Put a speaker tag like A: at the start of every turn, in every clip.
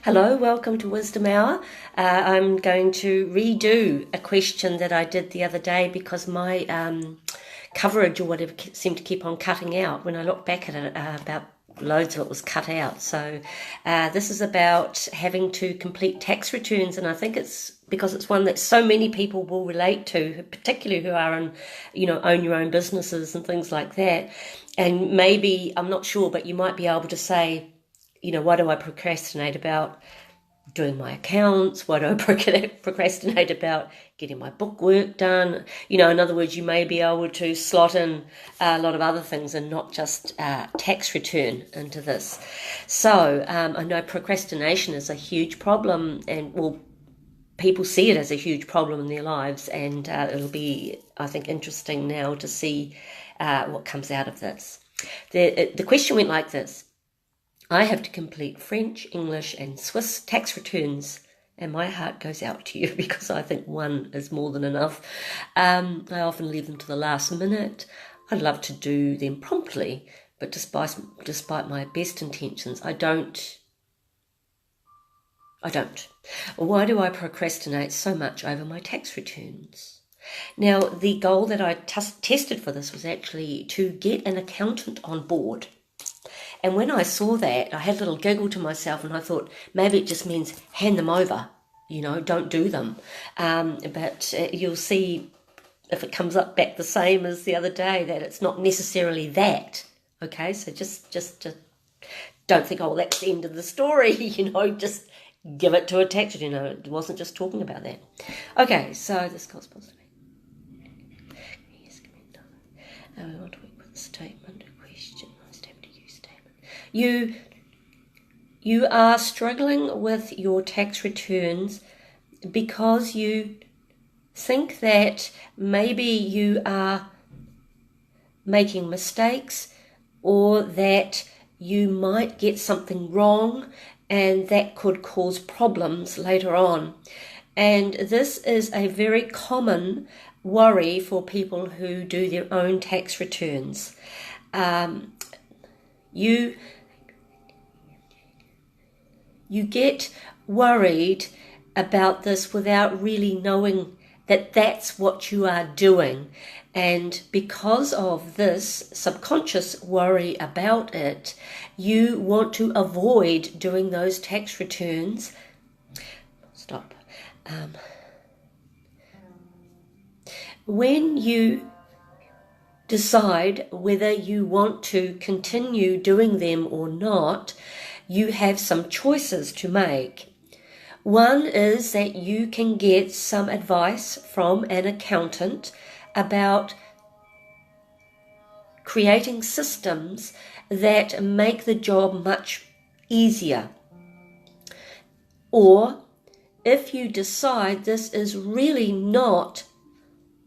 A: Hello, welcome to Wisdom Hour. I'm going to redo a question that I did the other day because my coverage or whatever seemed to keep on cutting out. When I look back at it, about loads of it was cut out. So this is about having to complete tax returns, and I think it's because it's one that so many people will relate to, particularly who are in, own your own businesses and things like that. And maybe, I'm not sure, but you might be able to say, why do I procrastinate about doing my accounts? Why do I procrastinate about getting my bookwork done? In other words, you may be able to slot in a lot of other things and not just tax return into this. So I know procrastination is a huge problem, and people see it as a huge problem in their lives, and it'll be, I think, interesting now to see what comes out of this. The question went like this. I have to complete French, English and Swiss tax returns, and my heart goes out to you because I think one is more than enough. I often leave them to the last minute. I'd love to do them promptly, but despite my best intentions, I don't. Why do I procrastinate so much over my tax returns? Now, the goal that I tested for this was actually to get an accountant on board. And when I saw that, I had a little giggle to myself, and I thought, maybe it just means hand them over, don't do them. But you'll see if it comes up back the same as the other day, that it's not necessarily that. Okay, so just don't think, oh, that's the end of the story, just give it to a tax return. It wasn't just talking about that. Okay, so this corresponds to me. Yes, we want to work with a statement, a question. You are struggling with your tax returns because you think that maybe you are making mistakes, or that you might get something wrong and that could cause problems later on. And this is a very common worry for people who do their own tax returns. You get worried about this without really knowing that that's what you are doing. And because of this subconscious worry about it, you want to avoid doing those tax returns. Stop. When you decide whether you want to continue doing them or not, you have some choices to make. One is that you can get some advice from an accountant about creating systems that make the job much easier. Or if you decide this is really not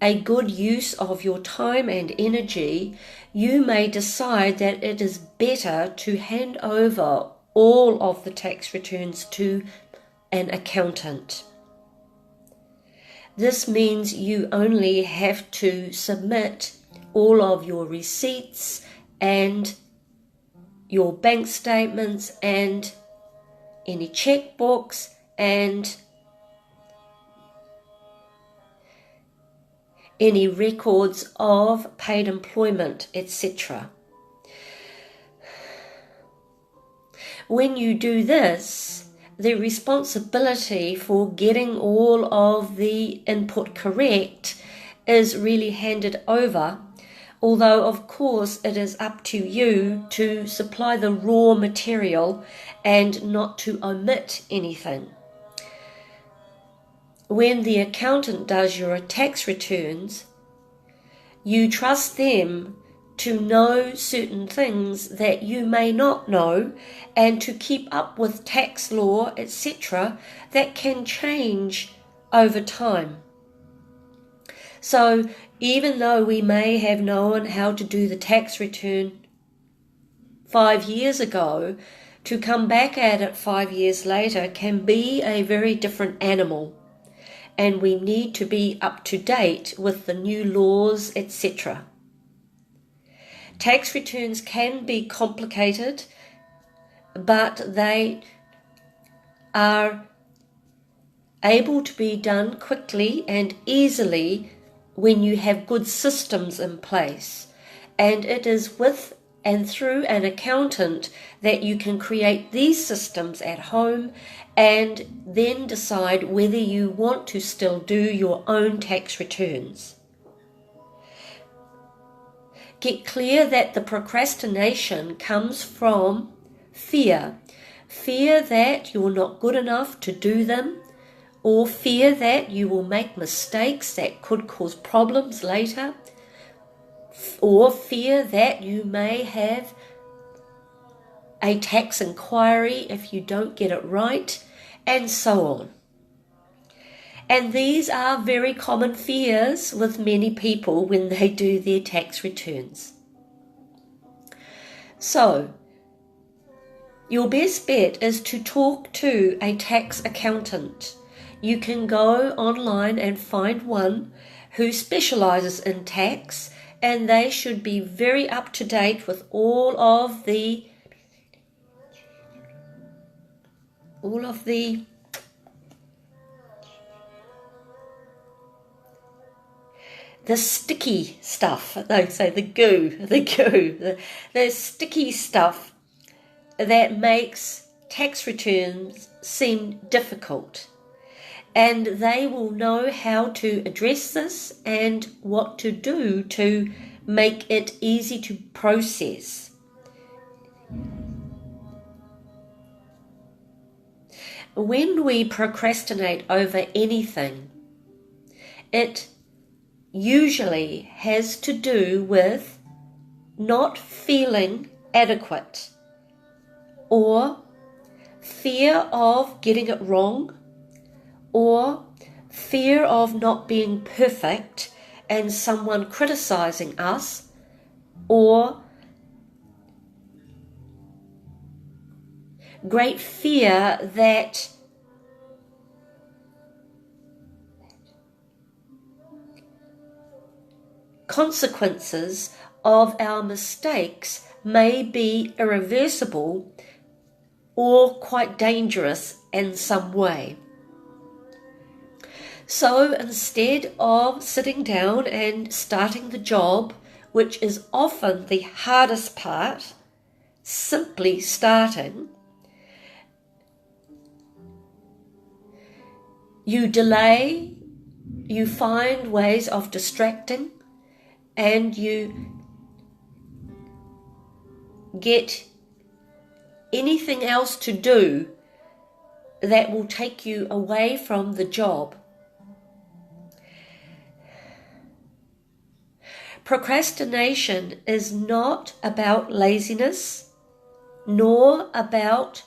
A: a good use of your time and energy, you may decide that it is better to hand over all of the tax returns to an accountant. This means you only have to submit all of your receipts and your bank statements and any checkbooks and any records of paid employment, etc. When you do this, the responsibility for getting all of the input correct is really handed over, although of course it is up to you to supply the raw material and not to omit anything. When the accountant does your tax returns, you trust them to know certain things that you may not know, and to keep up with tax law, etc., that can change over time. So even though we may have known how to do the tax return 5 years ago, to come back at it 5 years later can be a very different animal, and we need to be up to date with the new laws, etc. Tax returns can be complicated, but they are able to be done quickly and easily when you have good systems in place. And it is with and through an accountant that you can create these systems at home and then decide whether you want to still do your own tax returns. Get clear that the procrastination comes from fear. Fear that you're not good enough to do them, or fear that you will make mistakes that could cause problems later, or fear that you may have a tax inquiry if you don't get it right, and so on. And these are very common fears with many people when they do their tax returns. So, your best bet is to talk to a tax accountant. You can go online and find one who specializes in tax, and they should be very up to date with all of the sticky stuff, they say the sticky stuff that makes tax returns seem difficult. And they will know how to address this and what to do to make it easy to process. When we procrastinate over anything, it usually has to do with not feeling adequate, or fear of getting it wrong, or fear of not being perfect and someone criticizing us, or great fear that consequences of our mistakes may be irreversible or quite dangerous in some way. So instead of sitting down and starting the job, which is often the hardest part, simply starting, you delay, you find ways of distracting, and you get anything else to do that will take you away from the job. Procrastination is not about laziness, nor about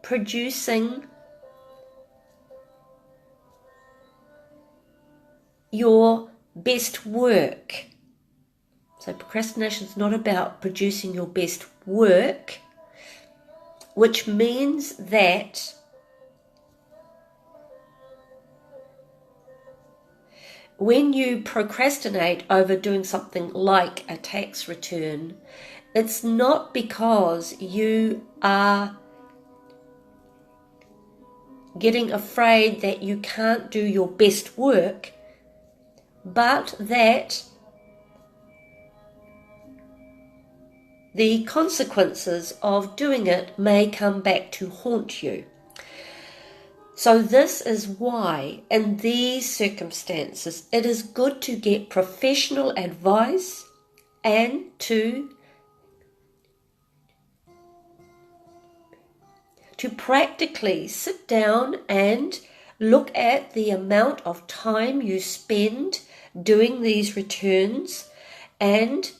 A: producing your best work. So procrastination is not about producing your best work, which means that when you procrastinate over doing something like a tax return, it's not because you are getting afraid that you can't do your best work, but that the consequences of doing it may come back to haunt you. So this is why, in these circumstances, it is good to get professional advice and to practically sit down and look at the amount of time you spend doing these returns and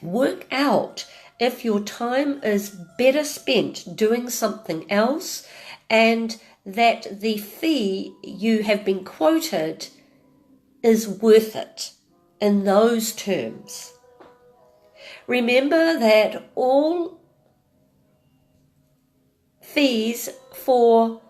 A: work out if your time is better spent doing something else and that the fee you have been quoted is worth it in those terms. Remember that all fees for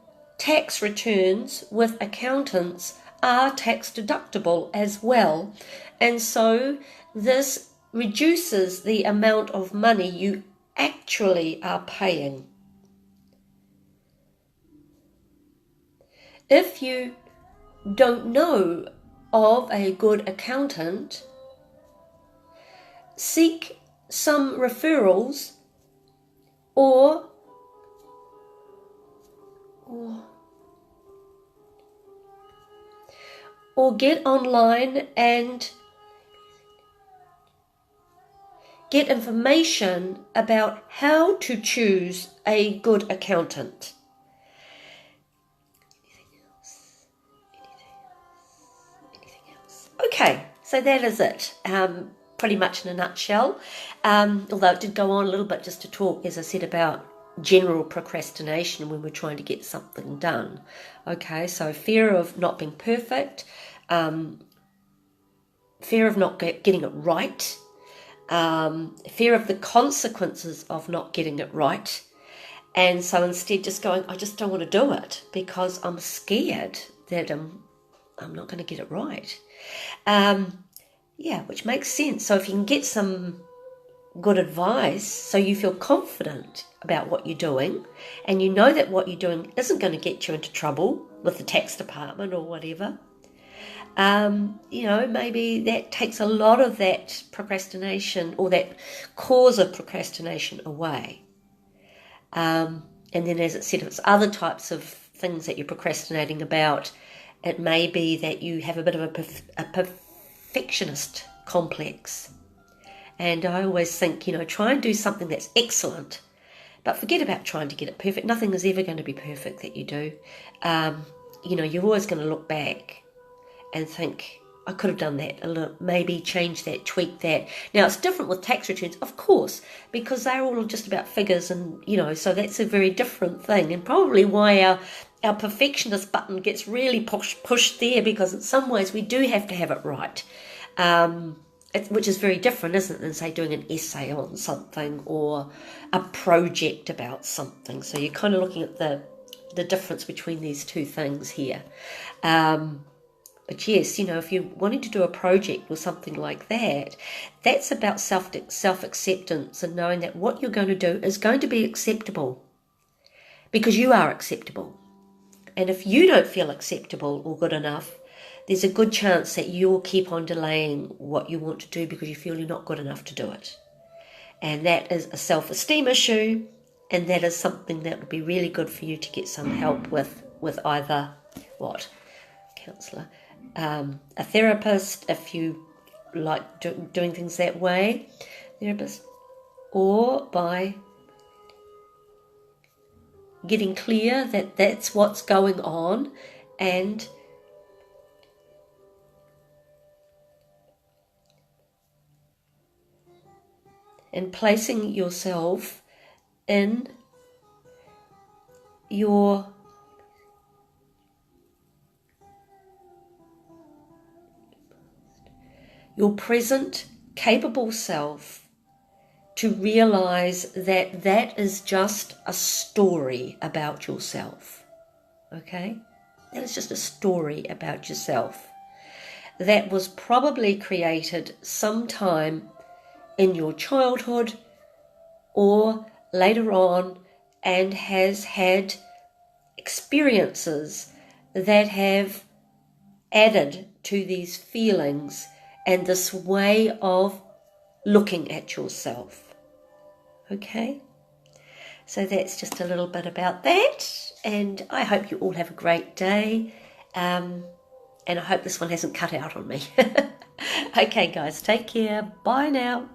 A: tax returns with accountants are tax deductible as well. And so this reduces the amount of money you actually are paying. If you don't know of a good accountant, seek some referrals or get online and get information about how to choose a good accountant. Anything else? Okay, so that is it. Pretty much in a nutshell. Although it did go on a little bit just to talk, as I said, about general procrastination when we're trying to get something done. Okay, so fear of not being perfect, fear of not getting it right, fear of the consequences of not getting it right, and so instead just going, I just don't want to do it because I'm scared that I'm not going to get it right. Which makes sense. So if you can get some good advice so you feel confident about what you're doing and you know that what you're doing isn't going to get you into trouble with the tax department or whatever, maybe that takes a lot of that procrastination or that cause of procrastination away. And then, as it said, if it's other types of things that you're procrastinating about, it may be that you have a bit of a perfectionist complex. And I always think, try and do something that's excellent, but forget about trying to get it perfect. Nothing is ever going to be perfect that you do. You're always going to look back and think, I could have done that a little, maybe change that, tweak that. Now, it's different with tax returns, of course, because they're all just about figures and, so that's a very different thing, and probably why our perfectionist button gets really pushed there, because in some ways we do have to have it right. Which is very different, isn't it, than, say, doing an essay on something or a project about something. So you're kind of looking at the difference between these two things here. But yes, if you're wanting to do a project or something like that, that's about self-acceptance and knowing that what you're going to do is going to be acceptable because you are acceptable. And if you don't feel acceptable or good enough, there's a good chance that you'll keep on delaying what you want to do because you feel you're not good enough to do it. And that is a self-esteem issue, and that is something that would be really good for you to get some help with either counsellor, a therapist, if you like doing things that way, therapist, or by getting clear that that's what's going on and placing yourself in your present capable self to realize that that is just a story about yourself. Okay? That is just a story about yourself that was probably created sometime in your childhood or later on, and has had experiences that have added to these feelings and this way of looking at yourself. Okay? So that's just a little bit about that, and I hope you all have a great day, and I hope this one hasn't cut out on me. Okay, guys, take care. Bye now.